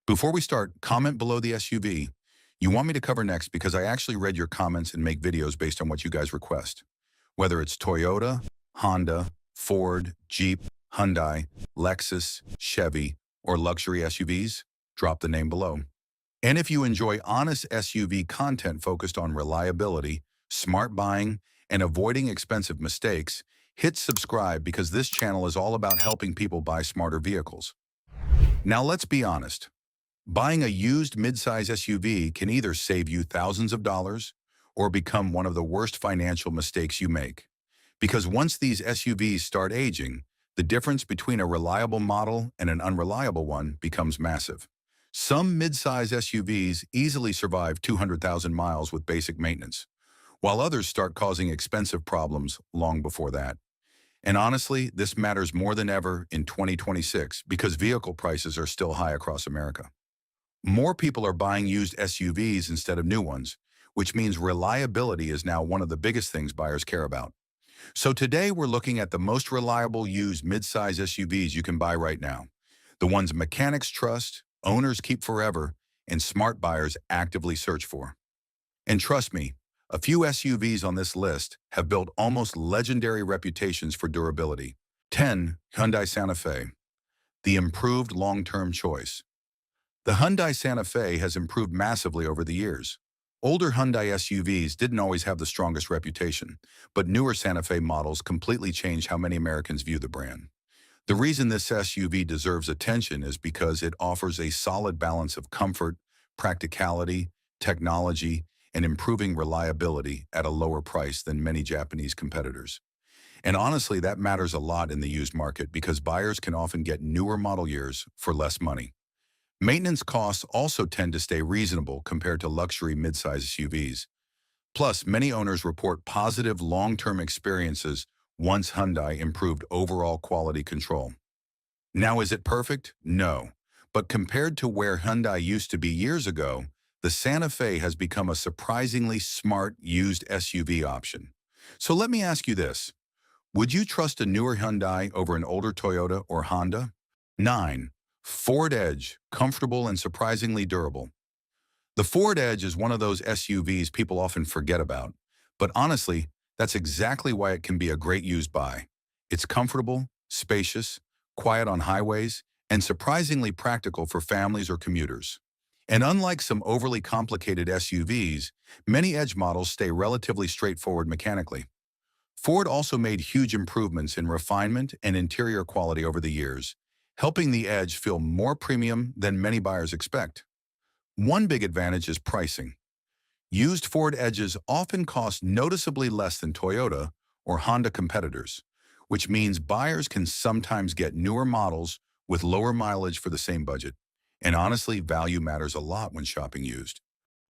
Before we start, comment below the SUV you want me to cover next because I actually read your comments and make videos based on what you guys request. Whether it's Toyota, Honda, Ford, Jeep, Hyundai, Lexus, Chevy, or luxury SUVs, drop the name below. And if you enjoy honest SUV content focused on reliability, smart buying, and avoiding expensive mistakes, hit subscribe because this channel is all about helping people buy smarter vehicles. Now let's be honest. Buying a used midsize SUV can either save you thousands of dollars or become one of the worst financial mistakes you make. Because once these SUVs start aging, the difference between a reliable model and an unreliable one becomes massive. Some midsize SUVs easily survive 200,000 miles with basic maintenance, while others start causing expensive problems long before that. And honestly, this matters more than ever in 2026 because vehicle prices are still high across America. More people are buying used SUVs instead of new ones, which means reliability is now one of the biggest things buyers care about. So today we're looking at the most reliable used midsize SUVs you can buy right now. The ones mechanics trust, owners keep forever, and smart buyers actively search for. And trust me, a few SUVs on this list have built almost legendary reputations for durability. 10. Hyundai Santa Fe, the improved long-term choice. The Hyundai Santa Fe has improved massively over the years. Older Hyundai SUVs didn't always have the strongest reputation, but newer Santa Fe models completely changed how many Americans view the brand. The reason this SUV deserves attention is because it offers a solid balance of comfort, practicality, technology, and improving reliability at a lower price than many Japanese competitors. And honestly, that matters a lot in the used market because buyers can often get newer model years for less money. Maintenance costs also tend to stay reasonable compared to luxury midsize SUVs. Plus, many owners report positive long-term experiences once Hyundai improved overall quality control. Now, is it perfect? No. But compared to where Hyundai used to be years ago, the Santa Fe has become a surprisingly smart used SUV option. So let me ask you this. Would you trust a newer Hyundai over an older Toyota or Honda? 9. Ford Edge, comfortable and surprisingly durable. The Ford Edge is one of those SUVs people often forget about, but honestly, that's exactly why it can be a great used buy. It's comfortable, spacious, quiet on highways, and surprisingly practical for families or commuters. And unlike some overly complicated SUVs, many Edge models stay relatively straightforward mechanically. Ford also made huge improvements in refinement and interior quality over the years, helping the Edge feel more premium than many buyers expect. One big advantage is pricing. Used Ford Edges often cost noticeably less than Toyota or Honda competitors, which means buyers can sometimes get newer models with lower mileage for the same budget. And honestly, value matters a lot when shopping used.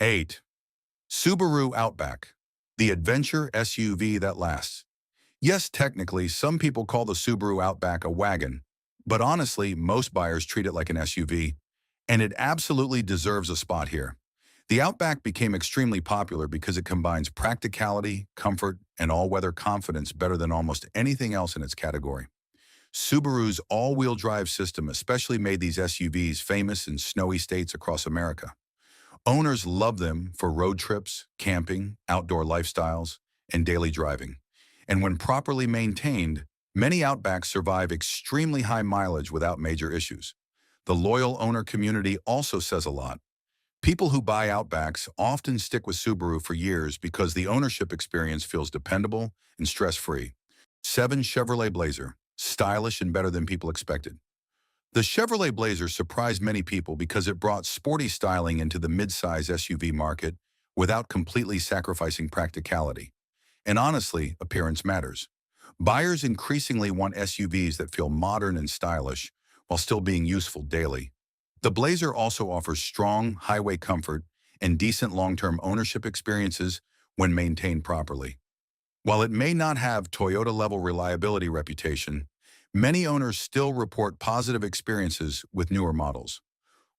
8. Subaru Outback, the adventure SUV that lasts. Yes, technically, some people call the Subaru Outback a wagon, but honestly, most buyers treat it like an SUV, and it absolutely deserves a spot here. The Outback became extremely popular because it combines practicality, comfort, and all-weather confidence better than almost anything else in its category. Subaru's all-wheel drive system especially made these SUVs famous in snowy states across America. Owners love them for road trips, camping, outdoor lifestyles, and daily driving. And when properly maintained, many Outbacks survive extremely high mileage without major issues. The loyal owner community also says a lot. People who buy Outbacks often stick with Subaru for years because the ownership experience feels dependable and stress-free. 7. Chevrolet Blazer, stylish and better than people expected. The Chevrolet Blazer surprised many people because it brought sporty styling into the midsize SUV market without completely sacrificing practicality. And honestly, appearance matters. Buyers increasingly want SUVs that feel modern and stylish while still being useful daily. The Blazer also offers strong highway comfort and decent long-term ownership experiences when maintained properly. While it may not have Toyota-level reliability reputation, many owners still report positive experiences with newer models.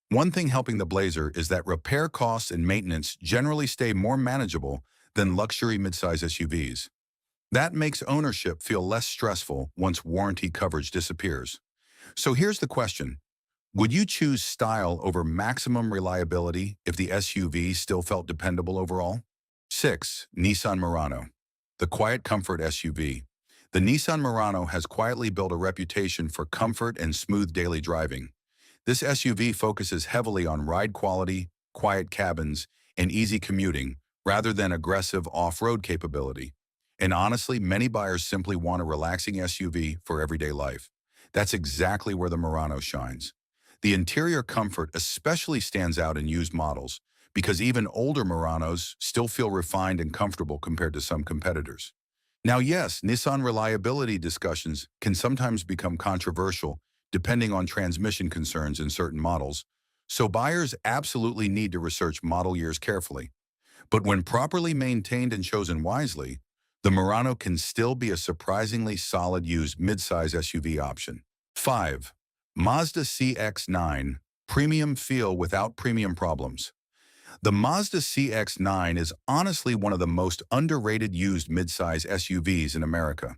One thing helping the Blazer is that repair costs and maintenance generally stay more manageable than luxury midsize SUVs. That makes ownership feel less stressful once warranty coverage disappears. So here's the question. Would you choose style over maximum reliability if the SUV still felt dependable overall? 6. Nissan Murano, the quiet comfort SUV. The Nissan Murano has quietly built a reputation for comfort and smooth daily driving. This SUV focuses heavily on ride quality, quiet cabins, and easy commuting, rather than aggressive off-road capability. And honestly, many buyers simply want a relaxing SUV for everyday life. That's exactly where the Murano shines. The interior comfort especially stands out in used models, because even older Muranos still feel refined and comfortable compared to some competitors. Now, yes, Nissan reliability discussions can sometimes become controversial depending on transmission concerns in certain models, so buyers absolutely need to research model years carefully. But when properly maintained and chosen wisely, the Murano can still be a surprisingly solid used midsize SUV option. 5. Mazda CX-9, premium feel without premium problems. The Mazda CX-9 is honestly one of the most underrated used midsize SUVs in America.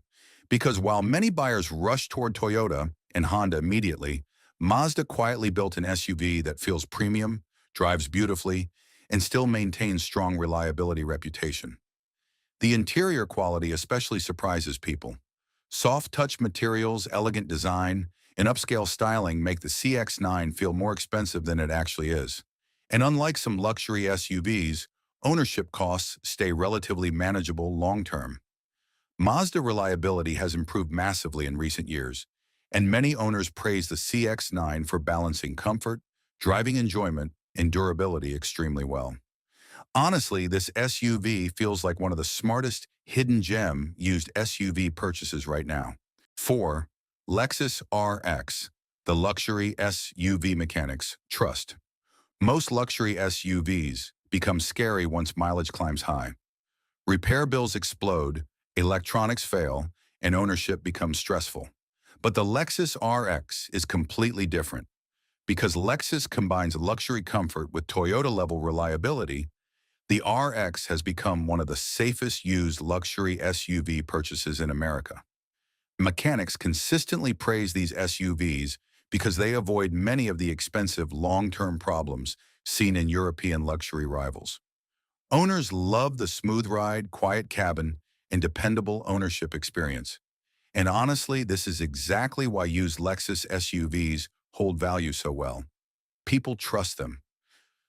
Because while many buyers rush toward Toyota and Honda immediately, Mazda quietly built an SUV that feels premium, drives beautifully, and still maintains strong reliability reputation. The interior quality especially surprises people. Soft touch materials, elegant design, and upscale styling make the CX-9 feel more expensive than it actually is. And unlike some luxury SUVs, ownership costs stay relatively manageable long-term. Mazda reliability has improved massively in recent years, and many owners praise the CX-9 for balancing comfort, driving enjoyment, and durability extremely well. Honestly, this SUV feels like one of the smartest hidden gem used SUV purchases right now. 4. Lexus RX, the luxury SUV mechanics trust. Most luxury SUVs become scary once mileage climbs high. Repair bills explode, electronics fail, and ownership becomes stressful. But the Lexus RX is completely different. Because Lexus combines luxury comfort with Toyota-level reliability, the RX has become one of the safest used luxury SUV purchases in America. Mechanics consistently praise these SUVs because they avoid many of the expensive long-term problems seen in European luxury rivals. Owners love the smooth ride, quiet cabin, and dependable ownership experience. And honestly, this is exactly why used Lexus SUVs hold value so well. People trust them.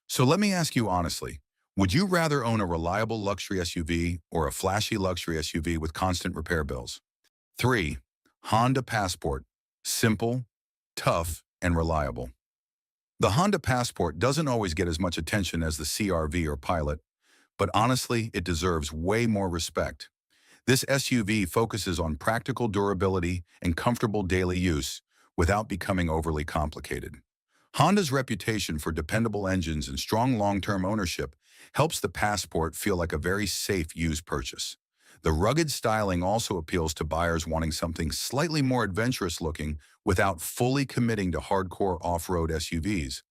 So let me ask you honestly, would you rather own a reliable luxury SUV or a flashy luxury SUV with constant repair bills? 3. Honda Passport. Simple, tough, and reliable. The Honda Passport doesn't always get as much attention as the CR-V or Pilot, but honestly, it deserves way more respect. This SUV focuses on practical durability and comfortable daily use without becoming overly complicated. Honda's reputation for dependable engines and strong long-term ownership helps the Passport feel like a very safe used purchase. The rugged styling also appeals to buyers wanting something slightly more adventurous looking without fully committing to hardcore off-road SUVs.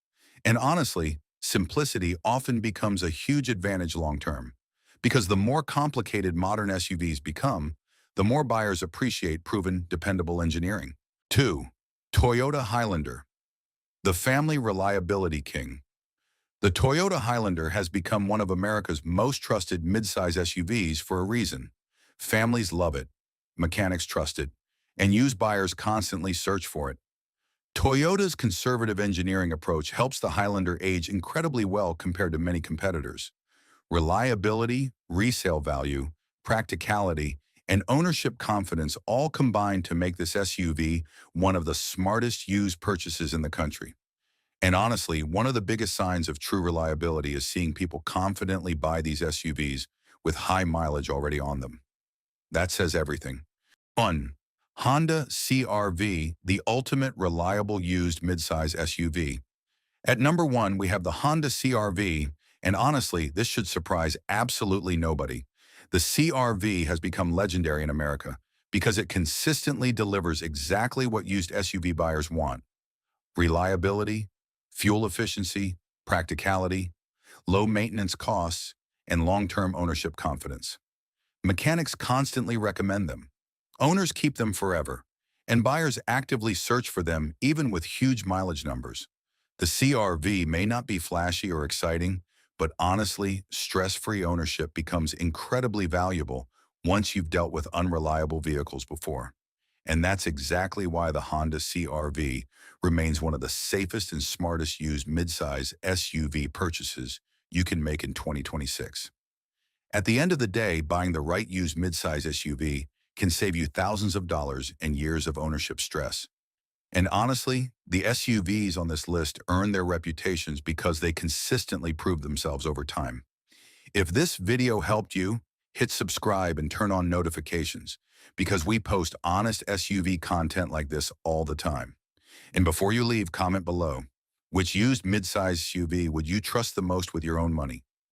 And honestly, simplicity often becomes a huge advantage long-term. Because the more complicated modern SUVs become, the more buyers appreciate proven, dependable engineering. 2. Toyota Highlander, the family reliability king. The Toyota Highlander has become one of America's most trusted midsize SUVs for a reason. Families love it, mechanics trust it, and used buyers constantly search for it. Toyota's conservative engineering approach helps the Highlander age incredibly well compared to many competitors. Reliability, resale value, practicality, and ownership confidence all combine to make this SUV one of the smartest used purchases in the country. And honestly, one of the biggest signs of true reliability is seeing people confidently buy these SUVs with high mileage already on them. That says everything. 1. Honda CR-V, the ultimate reliable used midsize SUV. At number 1, we have the Honda CR-V, and honestly, this should surprise absolutely nobody. The CR-V has become legendary in America because it consistently delivers exactly what used SUV buyers want: reliability, fuel efficiency, practicality, low maintenance costs, and long-term ownership confidence. Mechanics constantly recommend them. Owners keep them forever, and buyers actively search for them even with huge mileage numbers. The CR-V may not be flashy or exciting, but honestly, stress-free ownership becomes incredibly valuable once you've dealt with unreliable vehicles before. And that's exactly why the Honda CR-V remains one of the safest and smartest used midsize SUV purchases you can make in 2026. At the end of the day, buying the right used midsize SUV can save you thousands of dollars and years of ownership stress. And honestly, the SUVs on this list earn their reputations because they consistently prove themselves over time. If this video helped you, hit subscribe and turn on notifications because we post honest SUV content like this all the time. And before you leave, comment below, which used midsize SUV would you trust the most with your own money?